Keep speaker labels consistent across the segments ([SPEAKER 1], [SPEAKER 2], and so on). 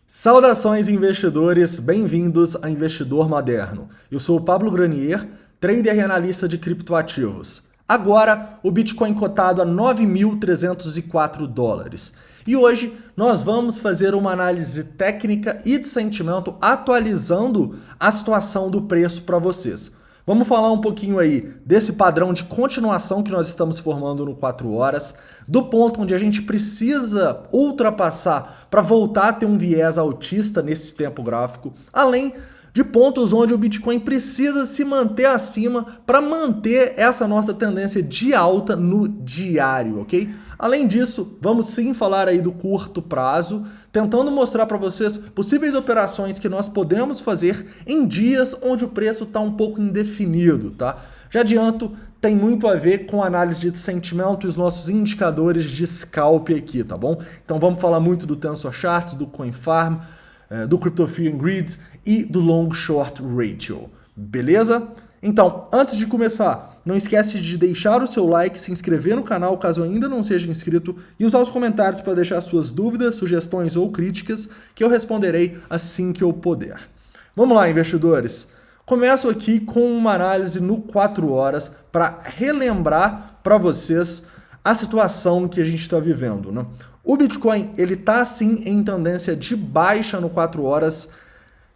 [SPEAKER 1] Saudações investidores, bem-vindos a Investidor Moderno. Eu sou o Pablo Granier, trader e analista de criptoativos. Agora, o Bitcoin cotado a 9.304 dólares. E hoje nós vamos fazer uma análise técnica e de sentimento atualizando a situação do preço para vocês. Vamos falar um pouquinho aí desse padrão de continuação que nós estamos formando no 4 horas, do ponto onde a gente precisa ultrapassar para voltar a ter um viés altista nesse tempo gráfico, além de pontos onde o Bitcoin precisa se manter acima para manter essa nossa tendência de alta no diário, ok? Além disso, vamos sim falar aí do curto prazo, tentando mostrar para vocês possíveis operações que nós podemos fazer em dias onde o preço está um pouco indefinido, tá? Já adianto, tem muito a ver com a análise de sentimento e os nossos indicadores de scalp aqui, tá bom? Então vamos falar muito do Tensor Charts, do CoinFarm, do Crypto Fear and Greed e do Long Short Ratio, beleza? Então, antes de começar, não esquece de deixar o seu like, se inscrever no canal caso ainda não seja inscrito e usar os comentários para deixar suas dúvidas, sugestões ou críticas que eu responderei assim que eu puder. Vamos lá, investidores! Começo aqui com uma análise no 4 horas para relembrar para vocês a situação que a gente está vivendo, né? O Bitcoin, ele está sim em tendência de baixa no 4 horas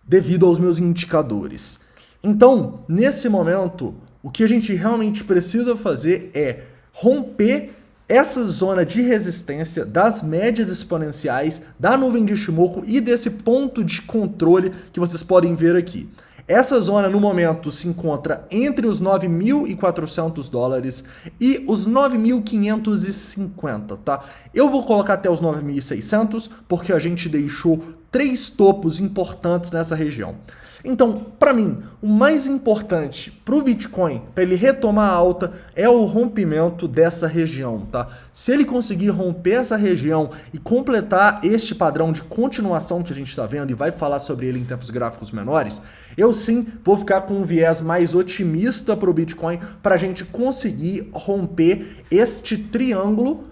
[SPEAKER 1] devido aos meus indicadores. Então, nesse momento, o que a gente realmente precisa fazer é romper essa zona de resistência das médias exponenciais, da nuvem de Ishimoku e desse ponto de controle que vocês podem ver aqui. Essa zona, no momento, se encontra entre os 9.400 dólares e os 9.550, tá? Eu vou colocar até os 9.600 porque a gente deixou 3 topos importantes nessa região. Então, para mim, o mais importante para o Bitcoin, para ele retomar a alta, é o rompimento dessa região, tá? Se ele conseguir romper essa região e completar este padrão de continuação que a gente está vendo e vai falar sobre ele em tempos gráficos menores, eu sim vou ficar com um viés mais otimista para o Bitcoin para a gente conseguir romper este triângulo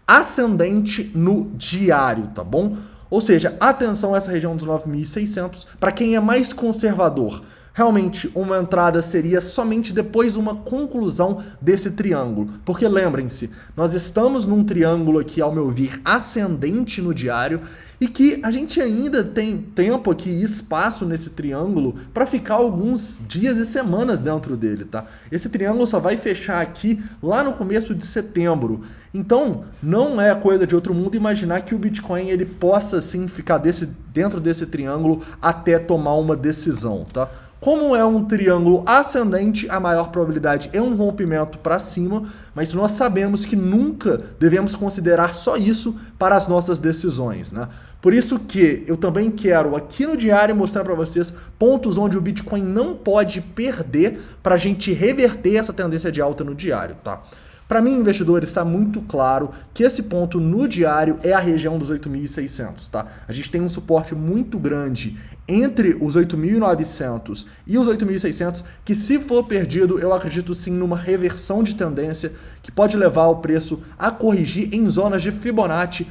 [SPEAKER 1] ascendente no diário, tá bom? Ou seja, atenção a essa região dos 9.600, para quem é mais conservador. Realmente, uma entrada seria somente depois de uma conclusão desse triângulo. Porque lembrem-se, nós estamos num triângulo aqui, ao meu ver, ascendente no diário e que a gente ainda tem tempo aqui e espaço nesse triângulo para ficar alguns dias e semanas dentro dele, tá? Esse triângulo só vai fechar aqui lá no começo de setembro. Então, não é coisa de outro mundo imaginar que o Bitcoin ele possa sim ficar dentro desse triângulo até tomar uma decisão, tá? Como é um triângulo ascendente, a maior probabilidade é um rompimento para cima, mas nós sabemos que nunca devemos considerar só isso para as nossas decisões, né? Por isso que eu também quero aqui no diário mostrar para vocês pontos onde o Bitcoin não pode perder para a gente reverter essa tendência de alta no diário, tá? Para mim, investidor, está muito claro que esse ponto no diário é a região dos 8.600, tá? A gente tem um suporte muito grande entre os 8.900 e os 8.600, que se for perdido, eu acredito sim numa reversão de tendência que pode levar o preço a corrigir em zonas de Fibonacci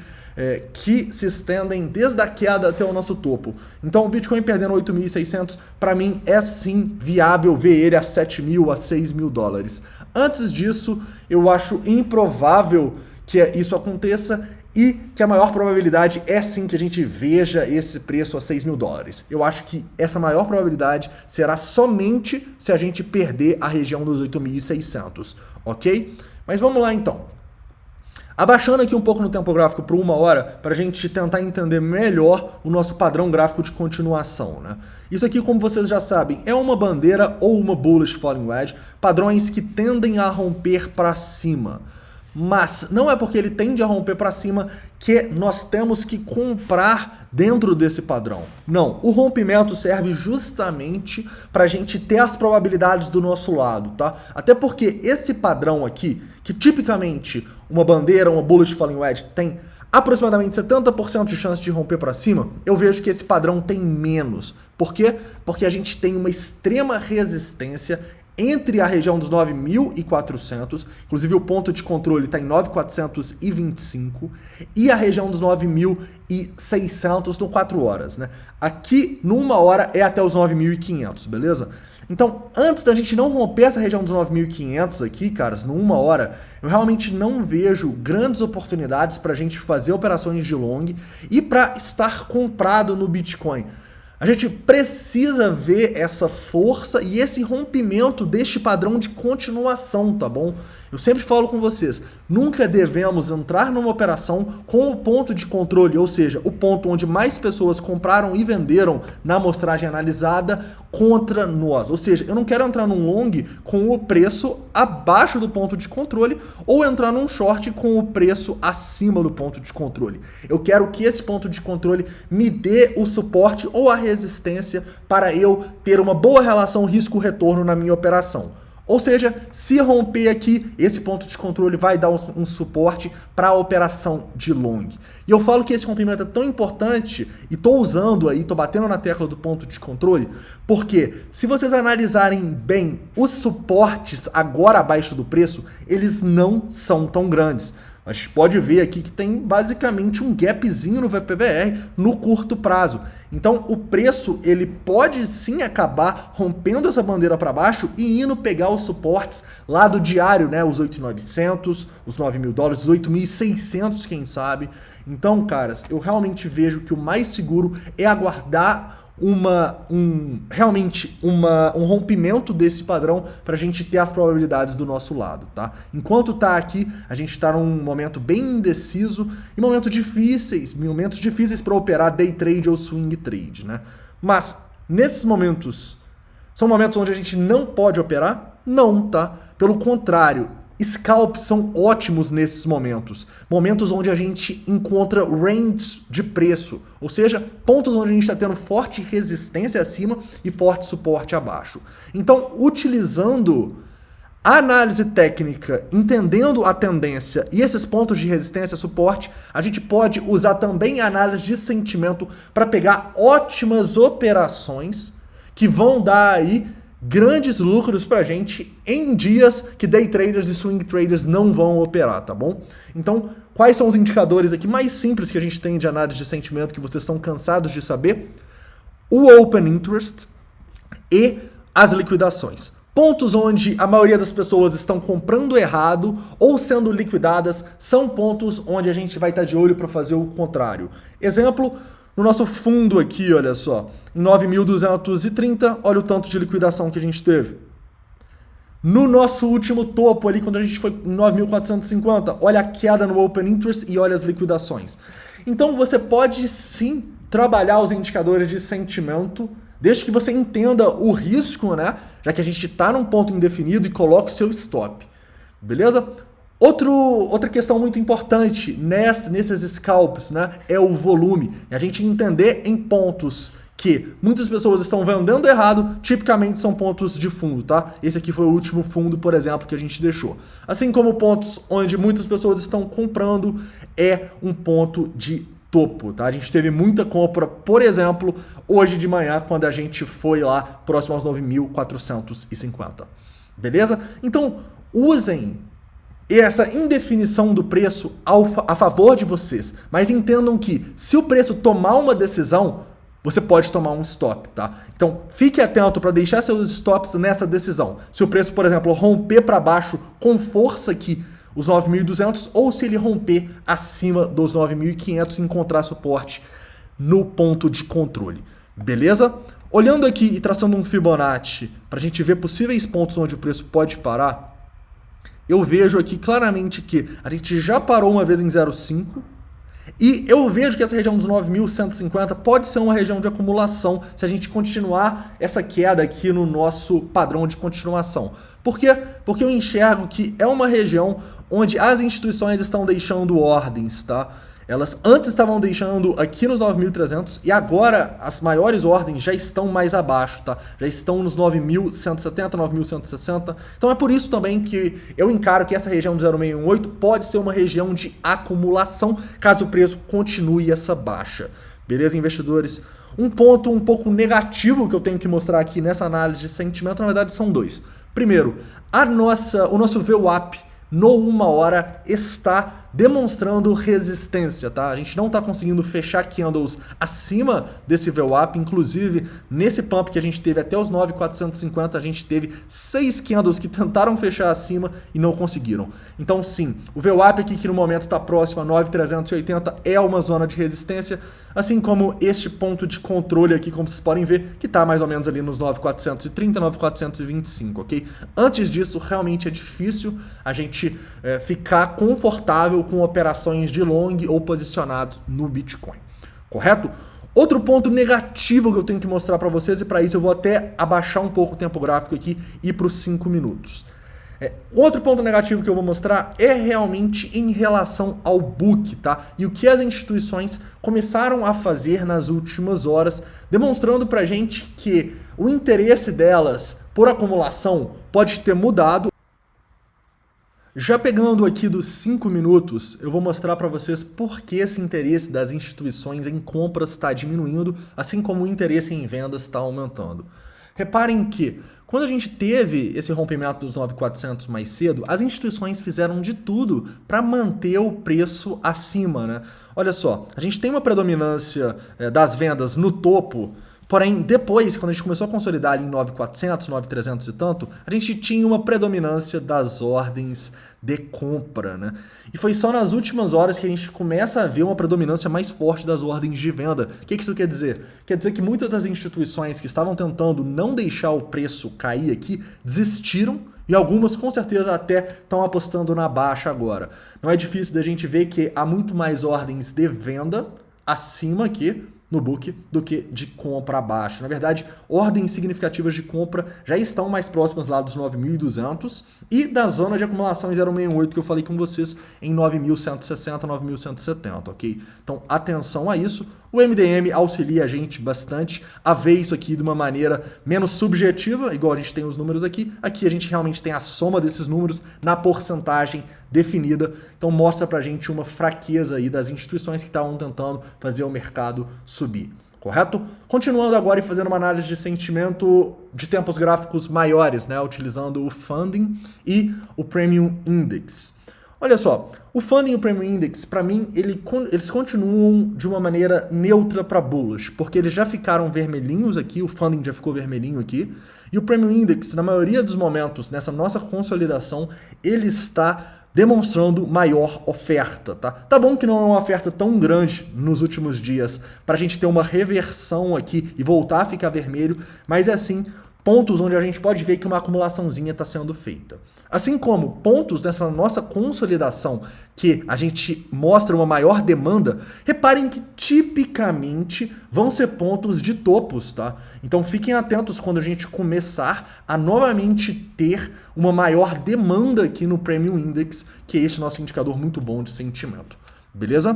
[SPEAKER 1] que se estendem desde a queda até o nosso topo. Então o Bitcoin perdendo 8.600, para mim é sim viável ver ele a 7.000, a 6.000 dólares. Antes disso, eu acho improvável que isso aconteça e que a maior probabilidade é sim que a gente veja esse preço a 6.000 dólares. Eu acho que essa maior probabilidade será somente se a gente perder a região dos 8.600, ok? Mas vamos lá então. Abaixando aqui um pouco no tempo gráfico para 1 hora, para a gente tentar entender melhor o nosso padrão gráfico de continuação, né? Isso aqui, como vocês já sabem, é uma bandeira ou uma bullish falling wedge, padrões que tendem a romper para cima. Mas não é porque ele tende a romper para cima que nós temos que comprar dentro desse padrão. Não, o rompimento serve justamente para a gente ter as probabilidades do nosso lado, tá? Até porque esse padrão aqui, que tipicamente uma bandeira, uma bullish falling wedge tem aproximadamente 70% de chance de romper para cima, eu vejo que esse padrão tem menos. Por quê? Porque a gente tem uma extrema resistência entre a região dos 9.400, inclusive o ponto de controle está em 9.425, e a região dos 9.600 no 4 horas, né? Aqui, no 1 hora, é até os 9.500, beleza? Então, antes da gente não romper essa região dos 9.500 aqui, caras, no 1 hora, eu realmente não vejo grandes oportunidades para a gente fazer operações de long e para estar comprado no Bitcoin. A gente precisa ver essa força e esse rompimento deste padrão de continuação, tá bom? Eu sempre falo com vocês, nunca devemos entrar numa operação com o ponto de controle, ou seja, o ponto onde mais pessoas compraram e venderam na amostragem analisada contra nós. Ou seja, eu não quero entrar num long com o preço abaixo do ponto de controle ou entrar num short com o preço acima do ponto de controle. Eu quero que esse ponto de controle me dê o suporte ou a resistência para eu ter uma boa relação risco-retorno na minha operação. Ou seja, se romper aqui, esse ponto de controle vai dar um suporte para a operação de long. E eu falo que esse rompimento é tão importante, e estou usando aí, estou batendo na tecla do ponto de controle, porque se vocês analisarem bem os suportes agora abaixo do preço, eles não são tão grandes. A gente pode ver aqui que tem basicamente um gapzinho no VPVR no curto prazo. Então o preço ele pode sim acabar rompendo essa bandeira para baixo e indo pegar os suportes lá do diário, né? Os 8.900, os 9.000 dólares, os 8.600, quem sabe. Então, caras, eu realmente vejo que o mais seguro é aguardar realmente um rompimento desse padrão para a gente ter as probabilidades do nosso lado, tá? Enquanto tá aqui, a gente está num momento bem indeciso e momentos difíceis para operar day trade ou swing trade, né? Mas nesses momentos, são momentos onde a gente não pode operar? Não, tá? Pelo contrário, scalps são ótimos nesses momentos. Momentos onde a gente encontra ranges de preço. Ou seja, pontos onde a gente está tendo forte resistência acima e forte suporte abaixo. Então, utilizando a análise técnica, entendendo a tendência e esses pontos de resistência e suporte, a gente pode usar também a análise de sentimento para pegar ótimas operações que vão dar aí grandes lucros pra gente em dias que day traders e swing traders não vão operar, tá bom? Então, quais são os indicadores aqui mais simples que a gente tem de análise de sentimento que vocês estão cansados de saber? O Open Interest e as liquidações. Pontos onde a maioria das pessoas estão comprando errado ou sendo liquidadas são pontos onde a gente vai estar de olho para fazer o contrário. Exemplo, no nosso fundo aqui, olha só, em 9.230, olha o tanto de liquidação que a gente teve. No nosso último topo ali, quando a gente foi em 9.450, olha a queda no Open Interest e olha as liquidações. Então você pode sim trabalhar os indicadores de sentimento, desde que você entenda o risco, né? Já que a gente está num ponto indefinido e coloque o seu stop. Beleza? Outra questão muito importante nesses scalps, né, é o volume. E a gente entender em pontos que muitas pessoas estão vendendo errado, tipicamente são pontos de fundo, tá? Esse aqui foi o último fundo, por exemplo, que a gente deixou. Assim como pontos onde muitas pessoas estão comprando, é um ponto de topo, tá? A gente teve muita compra, por exemplo, hoje de manhã, quando a gente foi lá próximo aos 9.450. Beleza? Então, usem essa indefinição do preço a favor de vocês. Mas entendam que se o preço tomar uma decisão, você pode tomar um stop, tá? Então, fique atento para deixar seus stops nessa decisão. Se o preço, por exemplo, romper para baixo com força aqui, os 9.200, ou se ele romper acima dos 9.500 e encontrar suporte no ponto de controle. Beleza? Olhando aqui e traçando um Fibonacci para a gente ver possíveis pontos onde o preço pode parar, eu vejo aqui claramente que a gente já parou uma vez em 0,5 e eu vejo que essa região dos 9.150 pode ser uma região de acumulação se a gente continuar essa queda aqui no nosso padrão de continuação. Por quê? Porque eu enxergo que é uma região onde as instituições estão deixando ordens, tá? Elas antes estavam deixando aqui nos 9.300 e agora as maiores ordens já estão mais abaixo, tá? Já estão nos 9.170, 9.160. Então é por isso também que eu encaro que essa região do 0,618 pode ser uma região de acumulação, caso o preço continue essa baixa. Beleza, investidores? Um ponto um pouco negativo que eu tenho que mostrar aqui nessa análise de sentimento, na verdade, são dois. Primeiro, o nosso VWAP no 1 hora está demonstrando resistência, tá? A gente não está conseguindo fechar candles acima desse VWAP, inclusive nesse pump que a gente teve até os 9.450, a gente teve 6 candles que tentaram fechar acima e não conseguiram. Então sim, o VWAP aqui que no momento está próximo a 9.380 é uma zona de resistência, assim como este ponto de controle aqui, como vocês podem ver, que está mais ou menos ali nos 9.430, 9.425, ok? Antes disso, realmente é difícil a gente ficar confortável com operações de long ou posicionados no Bitcoin, correto? Outro ponto negativo que eu tenho que mostrar para vocês, e para isso eu vou até abaixar um pouco o tempo gráfico aqui e ir para os 5 minutos. Outro ponto negativo que eu vou mostrar é realmente em relação ao book, tá? E o que as instituições começaram a fazer nas últimas horas, demonstrando pra gente que o interesse delas por acumulação pode ter mudado. Já pegando aqui dos 5 minutos, eu vou mostrar para vocês por que esse interesse das instituições em compras está diminuindo, assim como o interesse em vendas está aumentando. Reparem que, quando a gente teve esse rompimento dos 9.400 mais cedo, as instituições fizeram de tudo para manter o preço acima, né? Olha só, a gente tem uma predominância das vendas no topo, porém, depois, quando a gente começou a consolidar ali em 9.400, 9.300 e tanto, a gente tinha uma predominância das ordens de compra, né? E foi só nas últimas horas que a gente começa a ver uma predominância mais forte das ordens de venda. O que isso quer dizer? Quer dizer que muitas das instituições que estavam tentando não deixar o preço cair aqui, desistiram, e algumas com certeza até estão apostando na baixa agora. Não é difícil da gente ver que há muito mais ordens de venda acima aqui no book do que de compra abaixo. Na verdade, ordens significativas de compra já estão mais próximas lá dos 9.200 e da zona de acumulação em 0,68 que eu falei com vocês em 9.160, 9.170, ok? Então, atenção a isso. O MDM auxilia a gente bastante a ver isso aqui de uma maneira menos subjetiva, igual a gente tem os números aqui. Aqui a gente realmente tem a soma desses números na porcentagem definida. Então mostra pra gente uma fraqueza aí das instituições que estavam tentando fazer o mercado subir, correto? Continuando agora e fazendo uma análise de sentimento de tempos gráficos maiores, né, utilizando o Funding e o Premium Index. Olha só, o Funding e o Premium Index, para mim, eles continuam de uma maneira neutra para bullish, porque eles já ficaram vermelhinhos aqui, o Funding já ficou vermelhinho aqui, e o Premium Index, na maioria dos momentos, nessa nossa consolidação, ele está demonstrando maior oferta, tá? Tá bom que não é uma oferta tão grande nos últimos dias para a gente ter uma reversão aqui e voltar a ficar vermelho, mas é assim, pontos onde a gente pode ver que uma acumulaçãozinha está sendo feita. Assim como pontos dessa nossa consolidação que a gente mostra uma maior demanda, reparem que tipicamente vão ser pontos de topos, tá? Então fiquem atentos quando a gente começar a novamente ter uma maior demanda aqui no Premium Index, que é esse nosso indicador muito bom de sentimento. Beleza?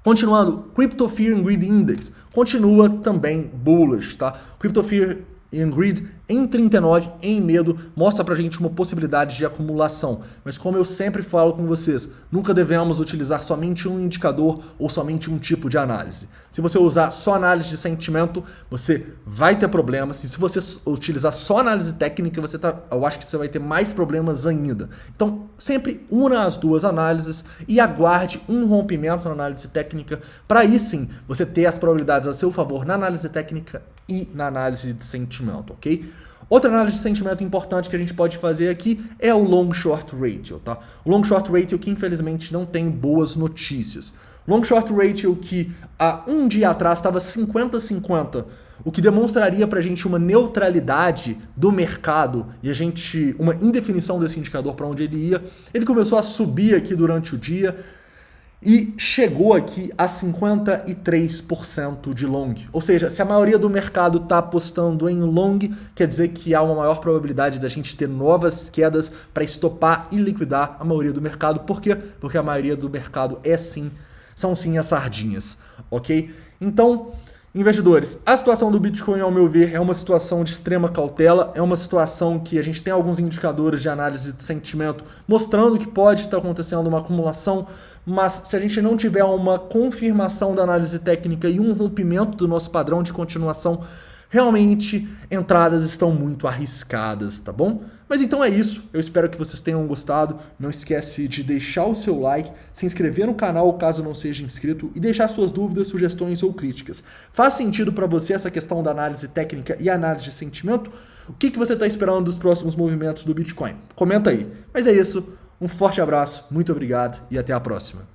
[SPEAKER 1] Continuando, Crypto Fear and Greed Index continua também bullish, tá? Crypto Fear and Greed em 39, em medo, mostra pra gente uma possibilidade de acumulação. Mas como eu sempre falo com vocês, nunca devemos utilizar somente um indicador ou somente um tipo de análise. Se você usar só análise de sentimento, você vai ter problemas. E se você utilizar só análise técnica, eu acho que você vai ter mais problemas ainda. Então, sempre una as duas análises e aguarde um rompimento na análise técnica, para aí sim você ter as probabilidades a seu favor na análise técnica e na análise de sentimento, ok? Outra análise de sentimento importante que a gente pode fazer aqui é o Long Short Ratio, tá? O Long Short Ratio que infelizmente não tem boas notícias. Long Short Ratio que há um dia atrás estava 50-50, o que demonstraria pra gente uma neutralidade do mercado e uma indefinição desse indicador para onde ele ia. Ele começou a subir aqui durante o dia e chegou aqui a 53% de long. Ou seja, se a maioria do mercado está apostando em long, quer dizer que há uma maior probabilidade da gente ter novas quedas para estopar e liquidar a maioria do mercado. Por quê? Porque a maioria do mercado são sim as sardinhas, ok? Então, investidores, a situação do Bitcoin, ao meu ver, é uma situação de extrema cautela, é uma situação que a gente tem alguns indicadores de análise de sentimento mostrando que pode estar acontecendo uma acumulação, mas se a gente não tiver uma confirmação da análise técnica e um rompimento do nosso padrão de continuação, realmente entradas estão muito arriscadas, tá bom? Mas então é isso, eu espero que vocês tenham gostado. Não esquece de deixar o seu like, se inscrever no canal caso não seja inscrito e deixar suas dúvidas, sugestões ou críticas. Faz sentido para você essa questão da análise técnica e análise de sentimento? O que você está esperando dos próximos movimentos do Bitcoin? Comenta aí. Mas é isso, um forte abraço, muito obrigado e até a próxima.